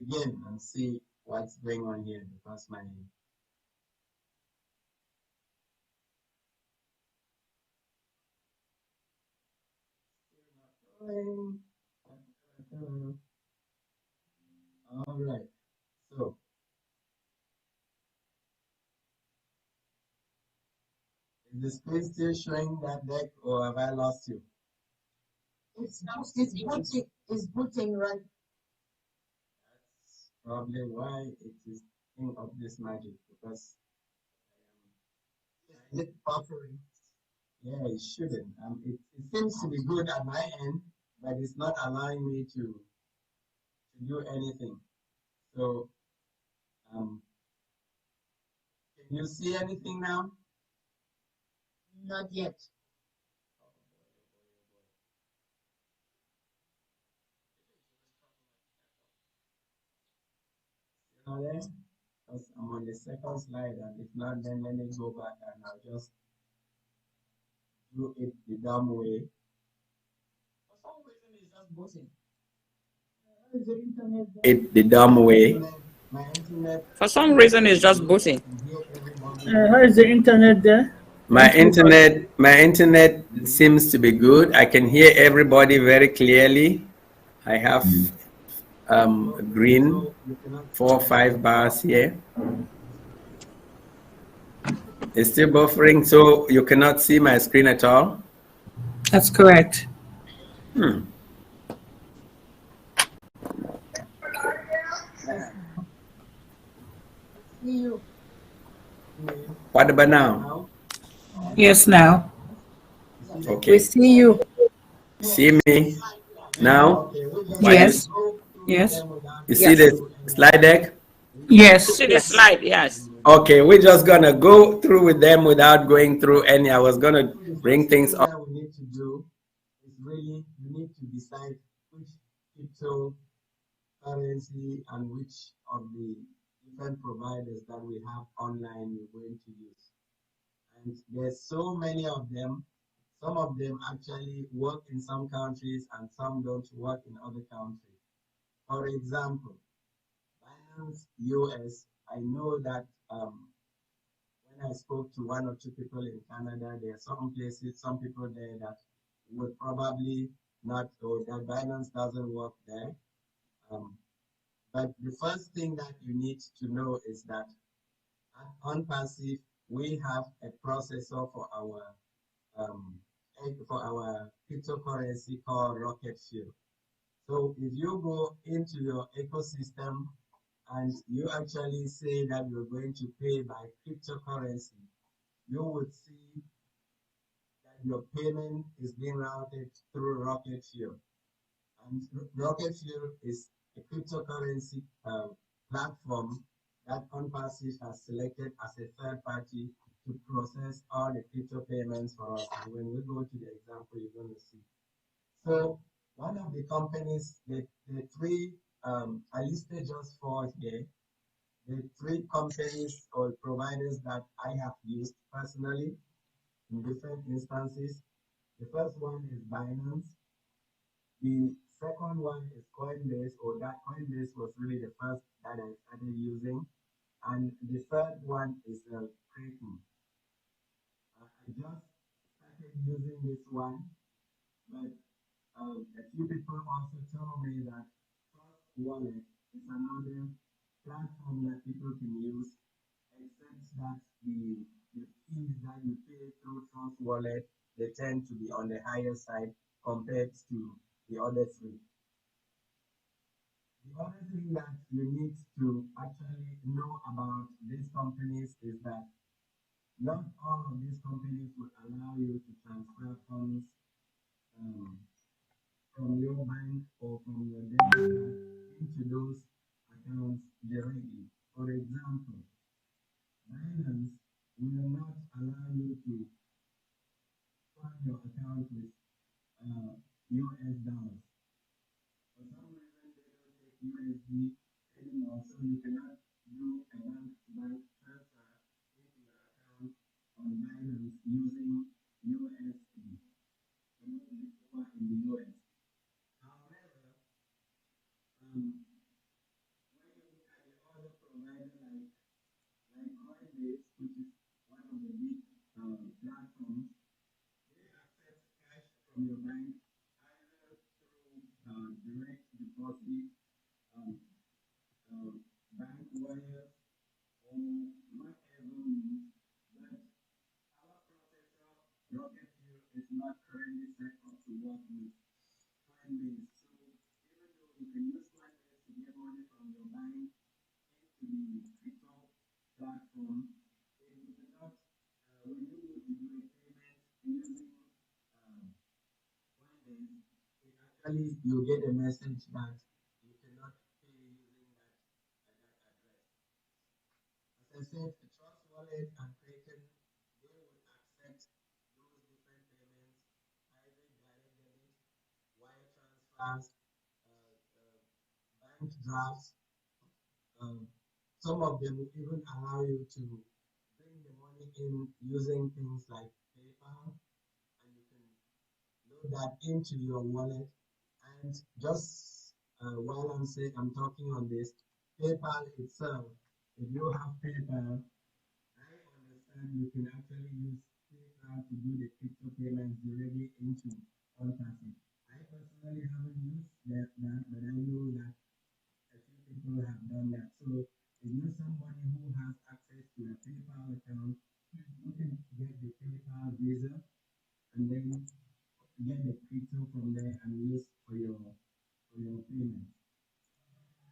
again and see what's going on here because my all right. So is the screen still showing that deck or have I lost you? It's booting right. That's probably why it is doing of this magic because It's buffering. yeah, it shouldn't. It seems to be good at my end, but it's not allowing me to do anything. So can you see anything now? Not yet. Still not there? Because I'm on the second slide, and if not, then let me go back and I'll just do it the dumb way. For some reason, it's just booting. Is the internet there? It the dumb way. My internet. For some reason, it's just booting. How is the internet there? My internet seems to be good. I can hear everybody very clearly. I have green 4 or 5 bars here. It's still buffering, so you cannot see my screen at all. That's correct. See you. What about now? Yes, now. Okay. We see you. See me now? Yes. Yes. You see the slide deck? Yes. See the slide, yes. Okay, we're just gonna go through with them without going through any. I was gonna bring things up. What we need to do is really you need to decide which cryptocurrency and which of the different providers that we have online you're going to use. And there's so many of them. Some of them actually work in some countries and some don't work in other countries. For example, Binance US, I know that when I spoke to 1 or 2 people in Canada, there are some places, some people there that would probably not, or that Binance doesn't work there. But the first thing that you need to know is that at ONPASSIVE, we have a processor for our cryptocurrency called Rocket Fuel. So if you go into your ecosystem and you actually say that you're going to pay by cryptocurrency, you would see that your payment is being routed through Rocket Fuel. And Rocket Fuel is a cryptocurrency platform that ONPASSIVE has selected as a third party to process all the crypto payments for us. And when we go to the example, you're going to see. So one of the companies, the three, I listed just 4 here. The 3 companies or providers that I have used personally in different instances. The first one is Binance. The second one is Coinbase, or that Coinbase was really the first that I started using. And the third one is Kraken. I just started using this one, but a few people also told me that Trust Wallet is another platform that people can use, except that the fees that you pay through Trust Wallet, they tend to be on the higher side compared to the other 3. The other thing that you need to actually know about these companies is that not all of these companies will allow you to transfer funds from your bank or from your debit card into those accounts directly. For example, Binance will not allow you to fund your account with US dollars. For some reason, they don't take USD anymore, so you cannot do a bank-to-bank transfer into your account on Binance using USD. Over in the US. However, when provider like Coinbase, which is one of the big platforms, they accept cash from your bank either through direct deposit, um, bank wire, or whatever means. But our processor, Rocket Fuel, is not currently set up to work with Coinbase. So even though you can use Coinbase to get money from your bank into the crypto platform, it will not, when you go to do a payment using Coinbase, it actually you get a message that you cannot pay using that address. As I said, the Trust Wallet and Kraken, they will accept those different payments, either direct debit, wire transfers, bank drafts. Um, some of them will even allow you to bring the money in using things like PayPal, and you can load that into your wallet. And just while I'm talking on this, PayPal itself, if you have PayPal, I understand you can actually use PayPal to do the crypto payments directly into ONPASSIVE. I personally haven't used that, but I know that a few people have done that. So if you're somebody who has access to a PayPal account, you can get the PayPal Visa and then get the crypto from there and use for your payment.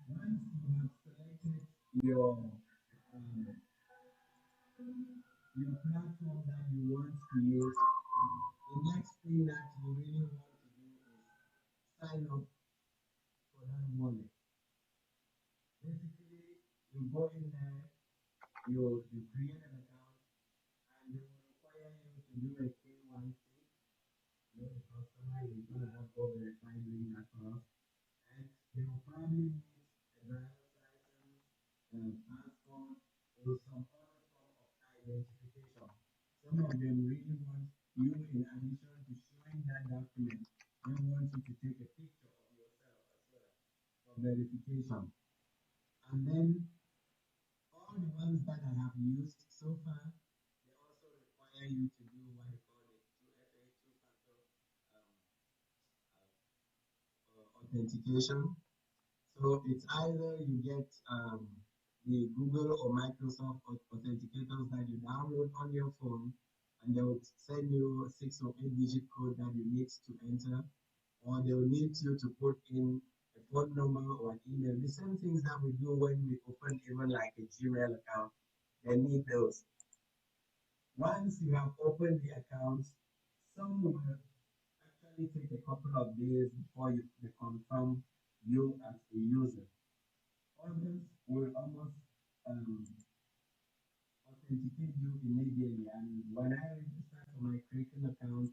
Once you have selected um, your platform that you want to use, the next thing that you really want to do is sign up for that wallet. Basically, you go in there, you create an account, and they will require you to do a KYC. You know, the customer is going to have to verify doing that for us. And they will probably need a driver's license, passport, or some other form of identification. Some of them really want you, in addition to showing that document, they want you to take a picture of yourself as well for verification. And then all the ones that I have used so far, they also require you to do what they call the 2FA, two-factor authentication. So it's either you get the Google or Microsoft authenticators that you download on your phone, and they will send you a 6 or 8 digit code that you need to enter, or they will need you to put in a phone number or an email. The same things that we do when we open even like a Gmail account, they need those. Once you have opened the account, some will actually take a couple of days before they confirm you as a user. Others will almost um, authenticate you immediately. And when I registered for my Kraken account,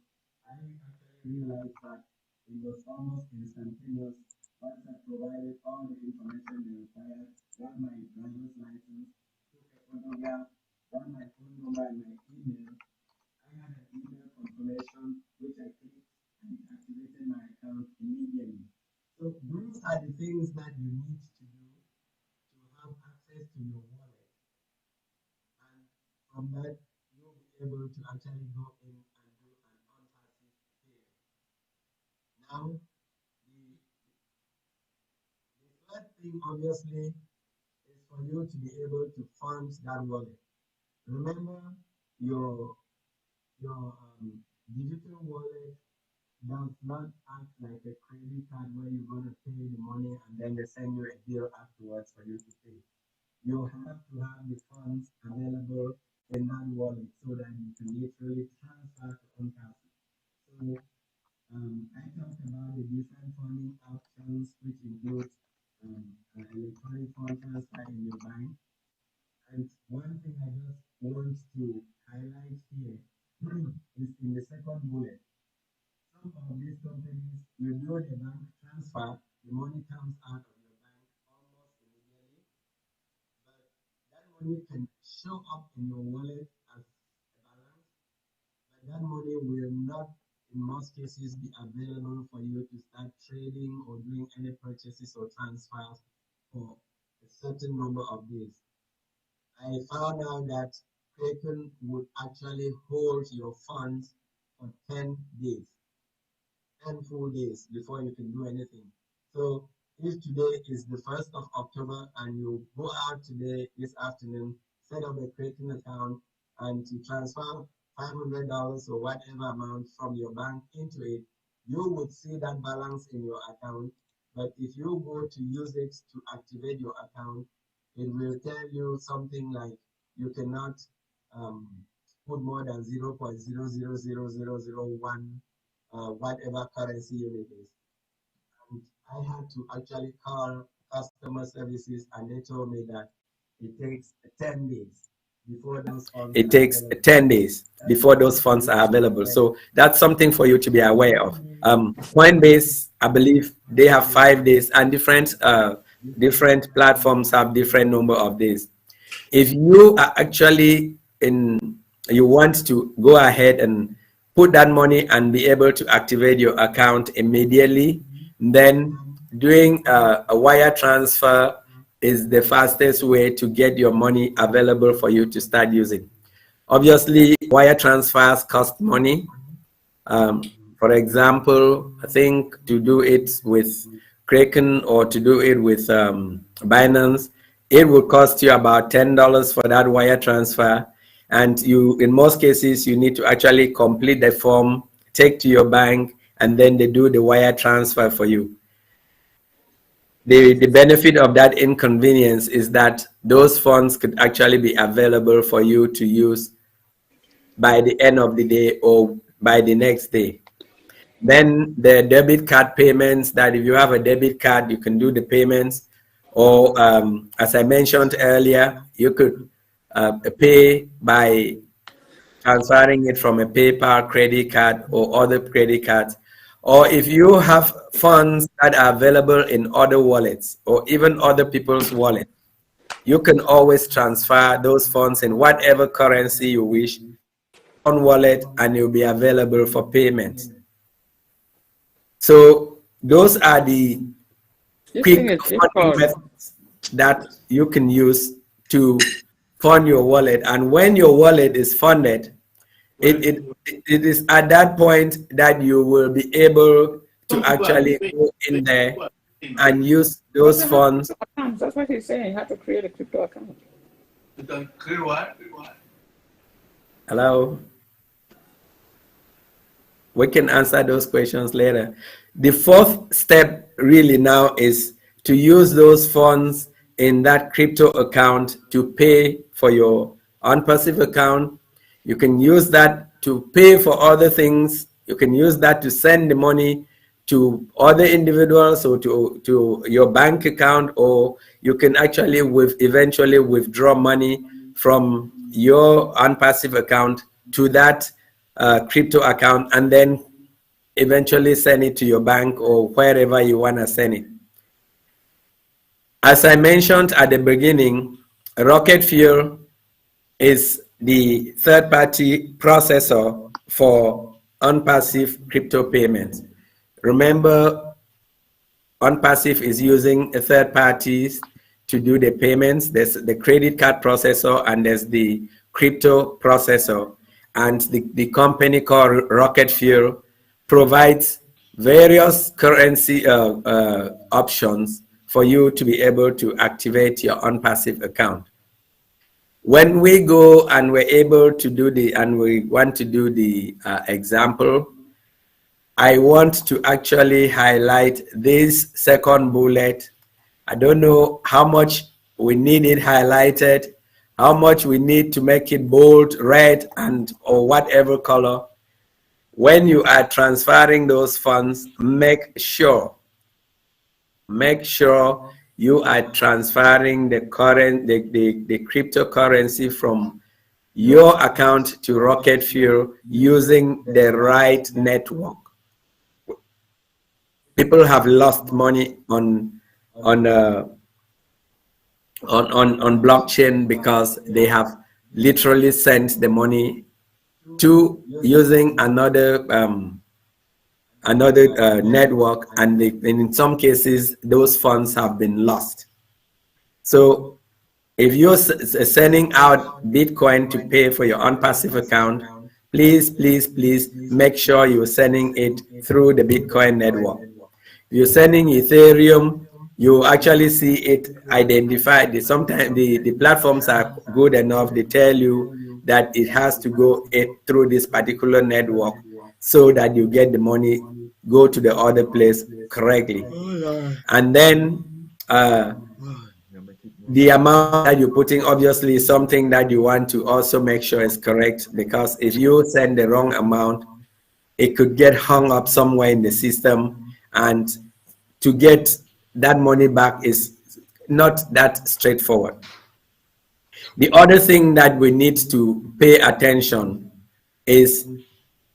I actually realized that it was almost instantaneous. Once I provided all the information they required, got my driver's license, took a photograph, got my phone number and my email, I had an email confirmation which I clicked and it activated my account immediately. So those are the things that you need to do to have access to your wallet. And from that, you'll be able to actually go in and do an unpassive pay. Now, the third thing obviously is for you to be able to fund that wallet. Remember, your digital wallet does not act like a credit card where you're going to pay the money and then they send you a bill afterwards for you to pay. You have to have the funds available in that wallet so that you can literally transfer to ONPASSIVE. So I talked about the different funding options, which includes electronic fund transfer in your bank. And one thing I just want to highlight here is in the second bullet. Some of these companies, you do the bank transfer, the money comes out of your bank almost immediately, but that money can show up in your wallet as a balance, but that money will not, in most cases, be available for you to start trading or doing any purchases or transfers for a certain number of days. I found out that Kraken would actually hold your funds for 10 days, 10 full days before you can do anything. So if today is the 1st of October and you go out today, this afternoon, set up a Kraken account and you transfer $500 or whatever amount from your bank into it, you would see that balance in your account. But if you go to use it to activate your account, it will tell you something like you cannot put more than 0.000001 whatever currency unit is. And I had to actually call customer services, and they told me that it takes 10 days before those funds. It takes 10 days before those funds are available. So that's something for you to be aware of. Coinbase, I believe they have 5 days, and different platforms have different number of days. If you are actually you want to go ahead and put that money and be able to activate your account immediately, then doing a wire transfer is the fastest way to get your money available for you to start using. Obviously, wire transfers cost money. For example, I think to do it with Kraken or to do it with Binance, it will cost you about $10 for that wire transfer. And in most cases, you need to actually complete the form, take to your bank, and then they do the wire transfer for you. The benefit of that inconvenience is that those funds could actually be available for you to use by the end of the day or by the next day. Then the debit card payments, that if you have a debit card, you can do the payments. Or as I mentioned earlier, you could pay by transferring it from a PayPal credit card or other credit cards. Or if you have funds that are available in other wallets or even other people's wallets, you can always transfer those funds in whatever currency you wish on wallet, and it will be available for payment. So those are the quick funding methods that you can use to fund your wallet. And when your wallet is funded, it is at that point that you will be able to actually go in there and use those funds. That's what he's saying. You have to create a crypto account. Create what? Hello? We can answer those questions later. The fourth step really now is to use those funds in that crypto account to pay for your ONPASSIVE account. You can use that to pay for other things. You can use that to send the money to other individuals or to your bank account, or you can actually eventually withdraw money from your ONPASSIVE account to that crypto account, and then eventually send it to your bank or wherever you want to send it. As I mentioned at the beginning, Rocket Fuel is the third-party processor for ONPASSIVE crypto payments. Remember, ONPASSIVE is using a third parties to do the payments. There's the credit card processor and there's the crypto processor. And the company called Rocket Fuel provides various currency options for you to be able to activate your ONPASSIVE account. When we go and we're able to do we want to do the example, I want to actually highlight this second bullet. I don't know how much we need it highlighted, how much we need to make it bold, red, or whatever color. When you are transferring those funds, make sure you are transferring the cryptocurrency from your account to Rocket Fuel using the right network. People have lost money on blockchain because they have literally sent the money to using another network, and in some cases those funds have been lost. So if you're sending out Bitcoin to pay for your ONPASSIVE account, please, please, please make sure you're sending it through the Bitcoin network. If you're sending Ethereum, you actually see it identified. Sometimes the platforms are good enough. They tell you that it has to go through this particular network so that you get the money, go to the other place correctly. And then the amount that you're putting obviously is something that you want to also make sure is correct, because if you send the wrong amount, it could get hung up somewhere in the system, and to get that money back is not that straightforward. The other thing that we need to pay attention is,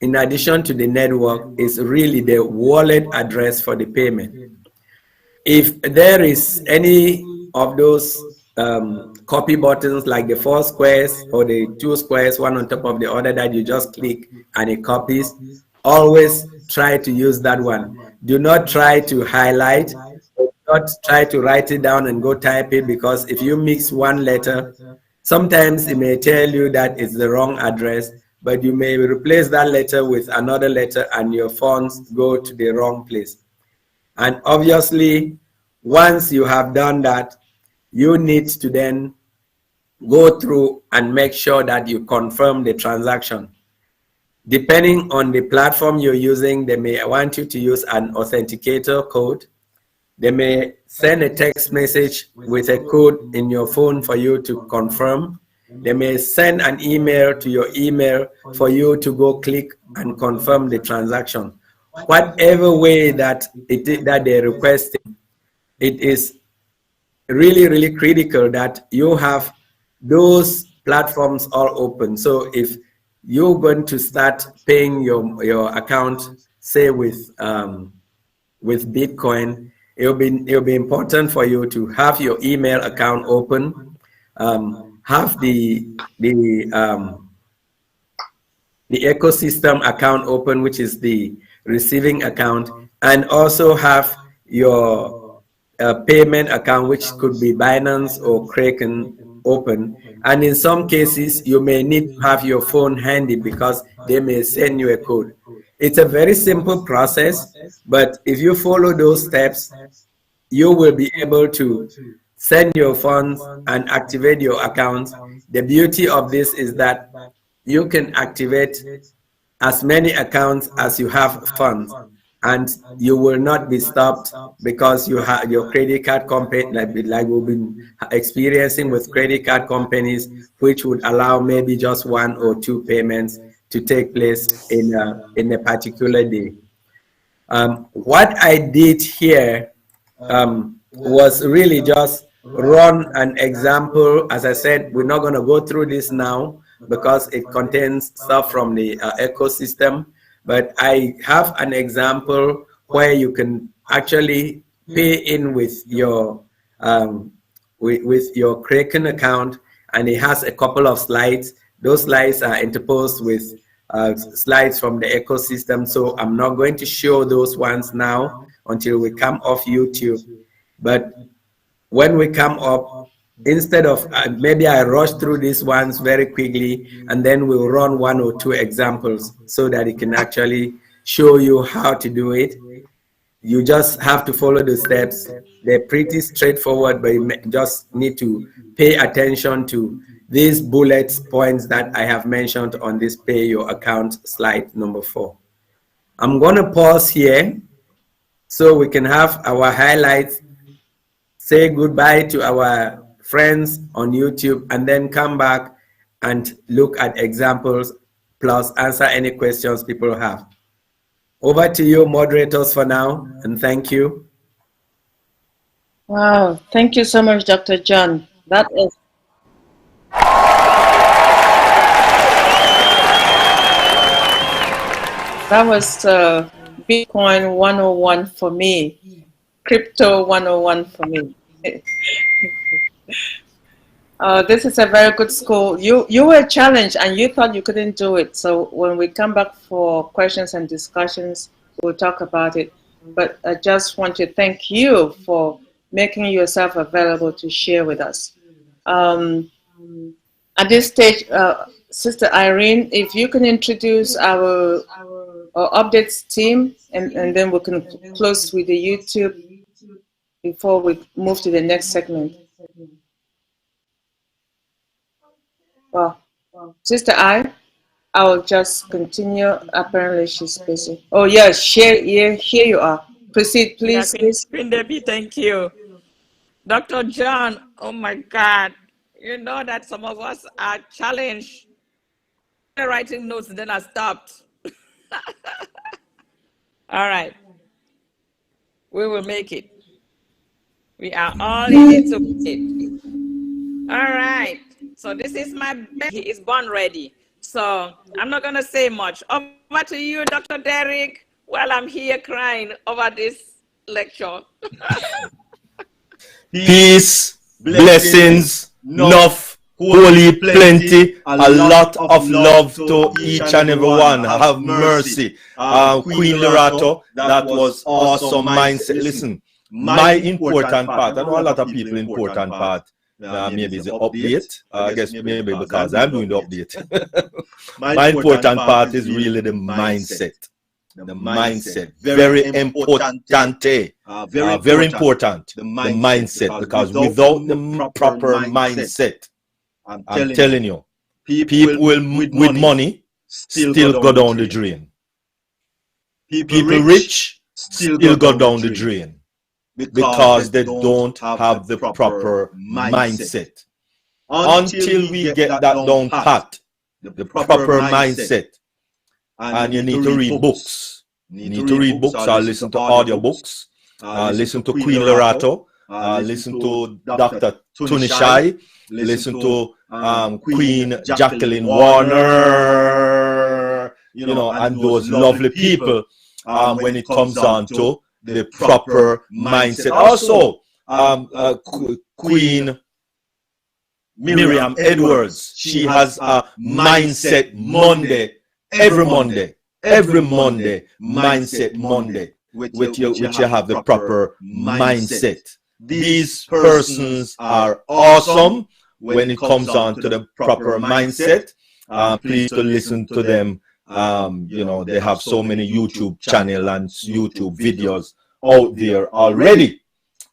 in addition to the network, is really the wallet address for the payment. If there is any of those copy buttons, like the 4 squares or the 2 squares, one on top of the other, that you just click and it copies, always try to use that one. Do not try to highlight, do not try to write it down and go type it, because if you mix one letter, sometimes it may tell you that it's the wrong address, but you may replace that letter with another letter and your funds go to the wrong place. And obviously, once you have done that, you need to then go through and make sure that you confirm the transaction. Depending on the platform you're using, they may want you to use an authenticator code. They may send a text message with a code in your phone for you to confirm. They may send an email to your email for you to go click and confirm the transaction. Whatever way that they're requesting, it is really, really critical that you have those platforms all open. So if you're going to start paying your account, say with Bitcoin, it'll be important for you to have your email account open, have the ecosystem account open, which is the receiving account, and also have your payment account, which could be Binance or Kraken, open. And in some cases, you may need to have your phone handy because they may send you a code. It's a very simple process, but if you follow those steps, you will be able to send your funds and activate your accounts. The beauty of this is that you can activate as many accounts as you have funds, and you will not be stopped because you have your credit card company, like we've been experiencing with credit card companies, which would allow maybe just 1 or 2 payments to take place in a particular day. What I did here was really just run an example. As I said, we're not going to go through this now because it contains stuff from the ecosystem, but I have an example where you can actually pay in with your Kraken account, and it has a couple of slides. Those slides are interposed with slides from the ecosystem, so I'm not going to show those ones now until we come off YouTube. But when we come up, instead of maybe I rush through these ones very quickly, and then we'll run 1 or 2 examples so that it can actually show you how to do it. You just have to follow the steps. They're pretty straightforward, but you just need to pay attention to these bullet points that I have mentioned on this pay your account slide number 4. I'm going to pause here so we can have our highlights, say goodbye to our friends on YouTube, and then come back and look at examples plus answer any questions people have. Over to you, moderators, for now, and thank you. Wow, thank you so much, Dr. John. That was Bitcoin 101 for me, crypto 101 for me. This is a very good school. You were challenged and you thought you couldn't do it. So when we come back for questions and discussions, we'll talk about it. But I just want to thank you for making yourself available to share with us. At this stage, Sister Irene, if you can introduce our updates team, and then we can close with the YouTube before we move to the next segment. Well, Sister I'll just continue. Apparently, she's busy. Oh, yes, here you are. Proceed, please. Yeah, Queen Debbie, thank you. Dr. John, oh my God. You know that some of us are challenged. Writing notes, and then I stopped. All right. We will make it. We are all in it to make it. All right. So this is my baby. He is born ready. So I'm not going to say much. Over to you, Dr. Derek, while I'm here crying over this lecture. Peace, blessings, love, holy plenty, a lot of love to each and every one. Have mercy. Queen Lorato, that was awesome mindset. Listen, my important part, I know a lot of people important part, maybe the update. I guess maybe because I'm doing the update. My important part is really the mindset. The mindset, very important, very important, the mindset, because without the proper mindset, I'm telling you, people with money still go down the drain. People rich still go down the drain because they don't have the proper mindset. Until we get that down pat, the proper mindset, and you need to read books. You need to read books or listen to audio books. Listen to Queen Lorato. Listen to Dr. Tunishai. Listen to Queen Jacqueline Warner. You know, and those lovely people when it comes down to the proper mindset. Also, Queen Miriam Edwards. She has a Mindset Monday. Every Monday, Mindset Monday, which you have the proper mindset. These persons are awesome when it comes on to the proper mindset. Please to listen to them. You know, they have so many YouTube channel and YouTube videos out there already.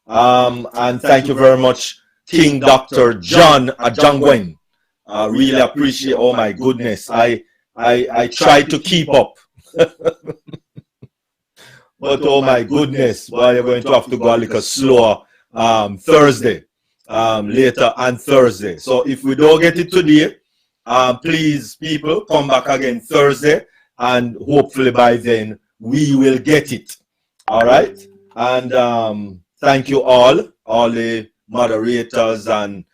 And thank you very much, King Dr. John Ajongwen. I really appreciate. Oh my goodness, I try to keep up. But oh my goodness, well, you're going to have to go a little slower Thursday, later on Thursday. So if we don't get it today, please, people, come back again Thursday, and hopefully by then we will get it. All right? And thank you all the moderators and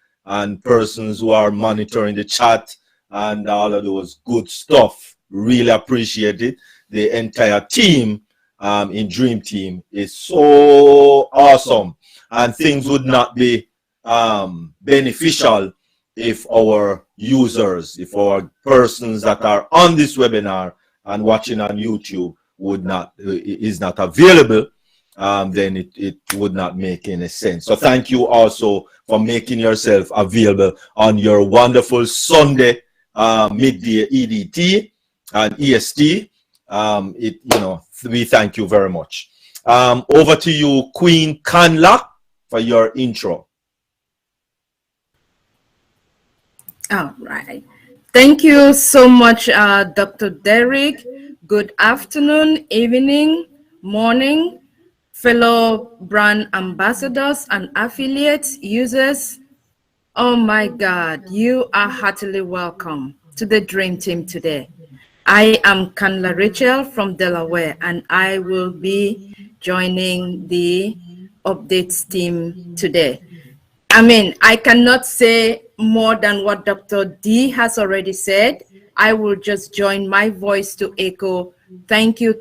persons who are monitoring the chat and all of those good stuff. Really appreciate it. The entire team in Dream Team is so awesome, and things would not be beneficial if our users, if our persons that are on this webinar and watching on YouTube is not available, then it would not make any sense. So thank you also for making yourself available on your wonderful Sunday midday EDT and EST. We thank you very much. Over to you, Queen Kanla, for your intro. All right. Thank you so much, Dr. Derek. Good afternoon, evening, morning, fellow brand ambassadors and affiliates, users. Oh my God, you are heartily welcome to the Dream Team today. I am Kanla Rachel from Delaware, and I will be joining the updates team today. I mean, I cannot say more than what Dr. D has already said. I will just join my voice to echo, thank you,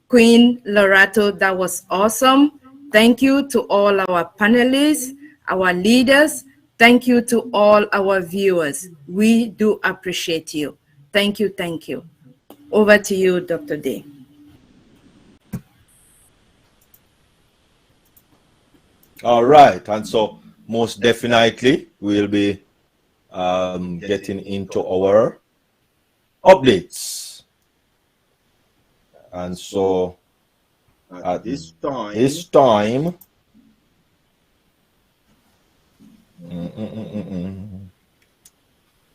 Queen Lorato, that was awesome. Thank you to all our panelists, our leaders. Thank you to all our viewers. We do appreciate you. Thank you, thank you. Over to you, Dr. D. All right, and so most definitely we'll be getting into our updates. And so at this time,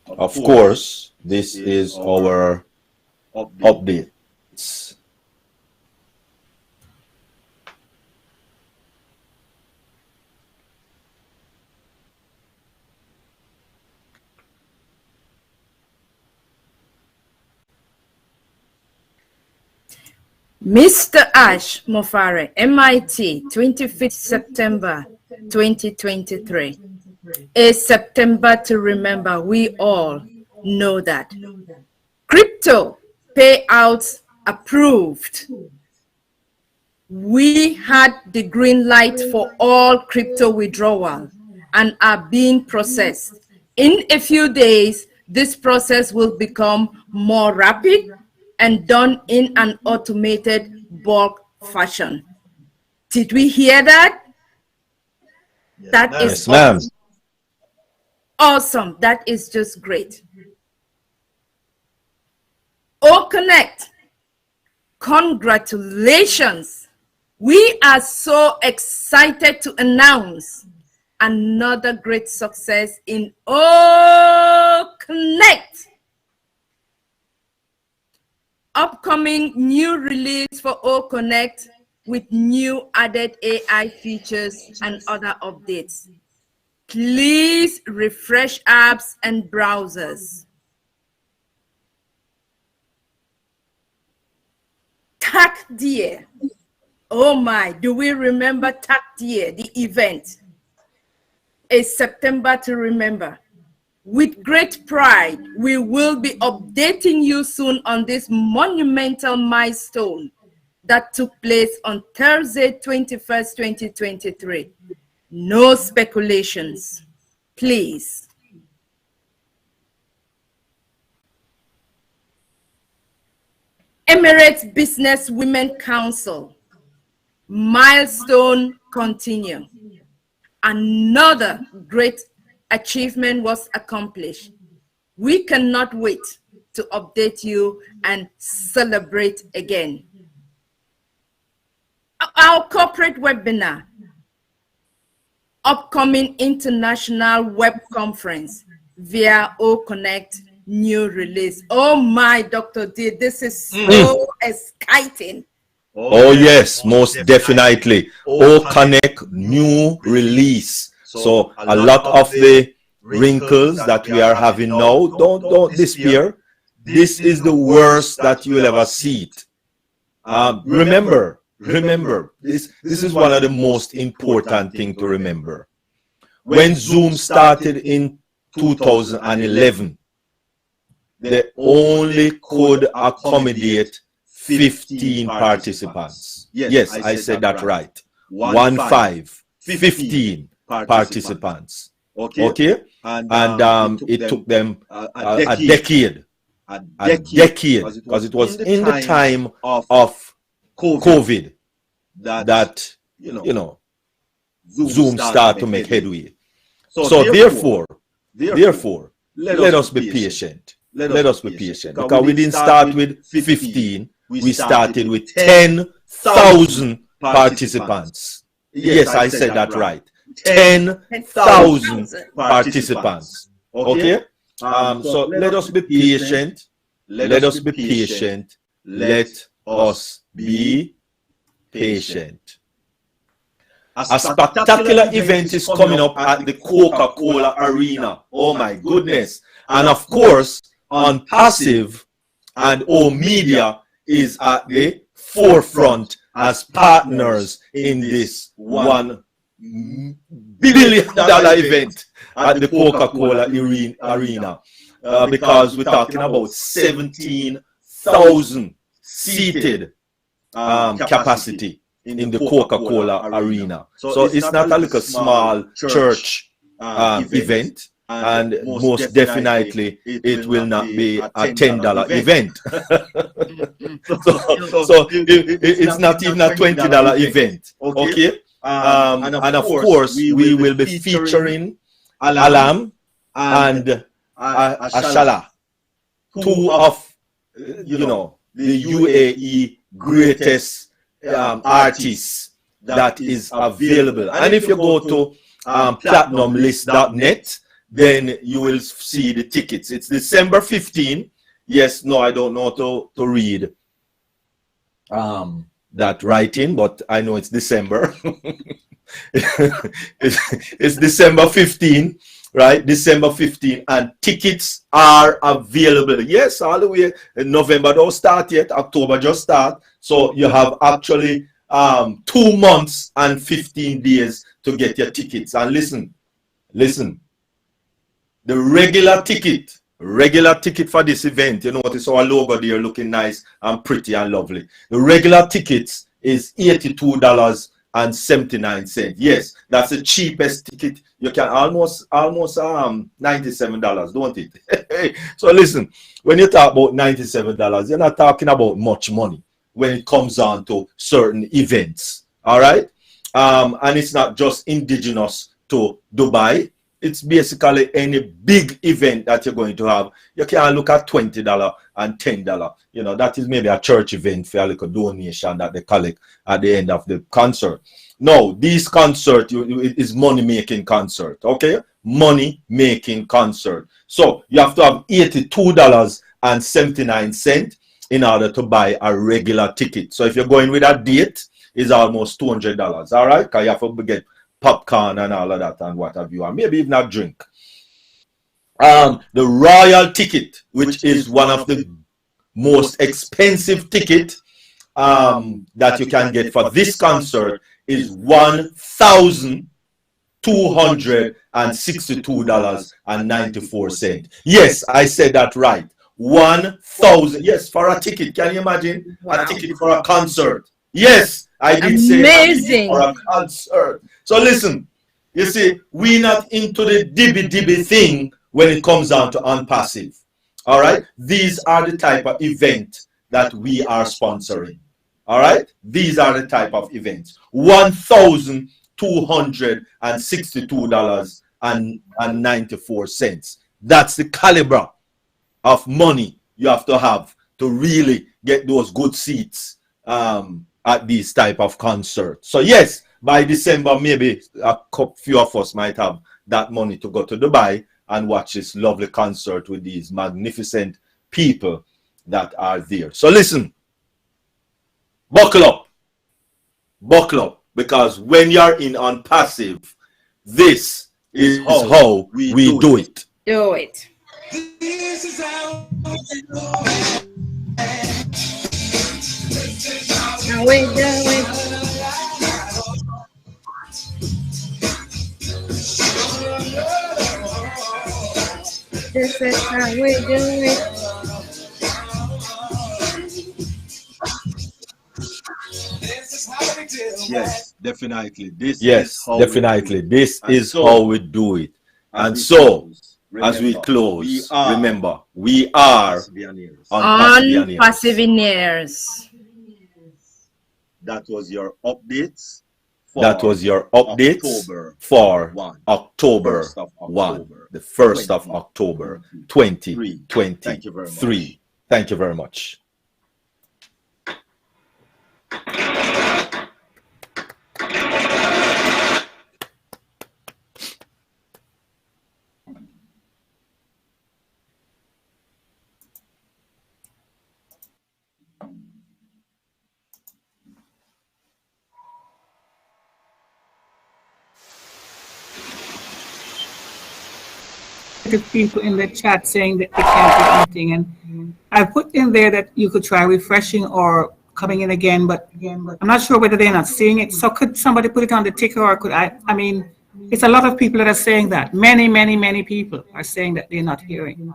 of course, this is our updates. Mr. Ash Mofare, MIT, 25th September 2023. A September to remember. We all know that. Crypto payouts approved. We had the green light for all crypto withdrawal and are being processed. In a few days, this process will become more rapid and done in an automated bulk fashion. Did we hear that? That is Yes, ma'am. awesome. That is just great. OConnect, congratulations. We are so excited to announce another great success in OConnect. Upcoming new release for OConnect with new added AI features and other updates. Please refresh apps and browsers. TAC Deer. Oh my, do we remember TAC Deer, the event? A September to remember. With great pride, we will be updating you soon on this monumental milestone that took place on Thursday, 21st, 2023. No speculations, please. Emirates Business Women Council, milestone continue. Another great achievement was accomplished. We cannot wait to update you and celebrate again. Our corporate webinar, upcoming international web conference via OConnect new release. Oh my, Dr. D, this is so exciting. Oh yes, most definitely. OConnect new release. So a lot of the wrinkles that we are having now don't disappear. This is the worst that you will ever see it. Remember, this is one of the most important things to remember. When Zoom started in 2011, they only could accommodate 15 participants. Yes, I said that right. 15 participants. Okay? And it took them a decade because it was in the time of COVID that Zoom started to make headway. So therefore, let us be patient. Let us be patient, because we didn't start with 15. We started with 10,000 participants. Yes, I said that right. 10,000 participants. Okay? So let us be patient. Let us be patient. Let us be patient. A spectacular event is coming up at the Coca-Cola Arena. Oh my goodness. And of course, ONPASSIVE and O Media is at the forefront as partners in this $1 billion event at the Coca-Cola Arena, because we're talking about 17,000 seated capacity in the Coca-Cola Arena. So it's not a little small church event. And most definitely, it will not be a $10 event. So it's not even a $20 event. Okay? And of course, we will be featuring Alam and Ashala, two of the UAE greatest artists that is available. And if you go to platinumlist.net, then you will see the tickets. It's December 15. Yes, no, I don't know to read that writing, but I know it's December. it's December 15, right? December 15, and tickets are available. Yes, all the way. November don't start yet. October just start. So you have actually 2 months and 15 days to get your tickets. And listen, the regular ticket for this event, you notice our logo there looking nice and pretty and lovely. The regular tickets is $82.79. Yes, that's the cheapest ticket. You can almost $97, don't it? So listen, when you talk about $97, you're not talking about much money when it comes on to certain events. All right, and it's not just indigenous to Dubai. It's basically any big event that you're going to have. You can look at $20 and $10. That is maybe a church event for a little donation that they collect at the end of the concert. No, this concert is money-making concert, okay? Money-making concert. So you have to have $82.79 in order to buy a regular ticket. So if you're going with a date, it's almost $200, all right? Because you have to get popcorn and all of that and what have you, and maybe even a drink. The royal ticket, which is one of the most expensive ticket that you can get for this concert, is $1,262.94. Yes, I said that right. 1,000. Yes, for a ticket. Can you imagine a ticket for a concert? Yes, I did say amazing for a concert. So listen, you see, we're not into the DWDP thing when it comes down to ONPASSIVE. All right, these are the type of event that we are sponsoring. All right, these are the type of events. $1,262.94. That's the caliber of money you have to really get those good seats at these type of concerts. So yes, by December, maybe a few of us might have that money to go to Dubai and watch this lovely concert with these magnificent people that are there. So listen, buckle up, because when you're in ONPASSIVE, this is how we do it. Do it. This is how we do it. This is how we do it. Yes, definitely. This is how we do it. And so, as we close, remember, we are ONPASSIVE. That was your updates. That was your updates for October 1, the 1st of October, 2023. Thank you very much. People in the chat saying that they can't do anything, and I put in there that you could try refreshing or coming in again, but I'm not sure whether they're not seeing it. So could somebody put it on the ticker, or could I mean, it's a lot of people that are saying that. Many people are saying that they're not hearing.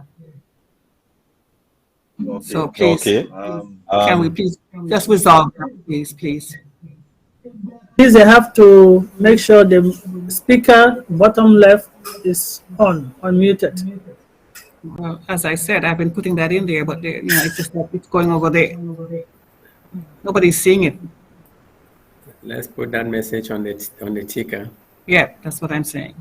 Okay. So please, can we please just resolve that, please? Please, they have to make sure the speaker bottom left is unmuted. Well, as I said, I've been putting that in there, but it's just like it's going over there. Nobody's seeing it. Let's put that message on the ticker. Yeah, that's what I'm saying.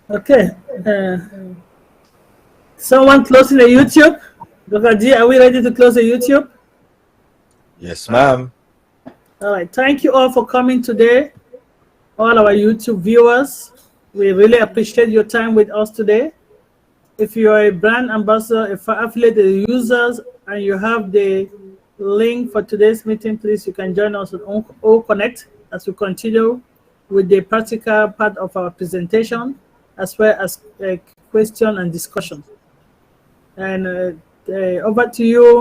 Okay. Someone closing the YouTube? Dr. G, are we ready to close the YouTube? Yes, ma'am. All right. Thank you all for coming today. All our YouTube viewers, we really appreciate your time with us today. If you are a brand ambassador, if affiliated users, and you have the link for today's meeting, please, you can join us on O Connect as we continue with the practical part of our presentation, as well as a question and discussion. And over to you,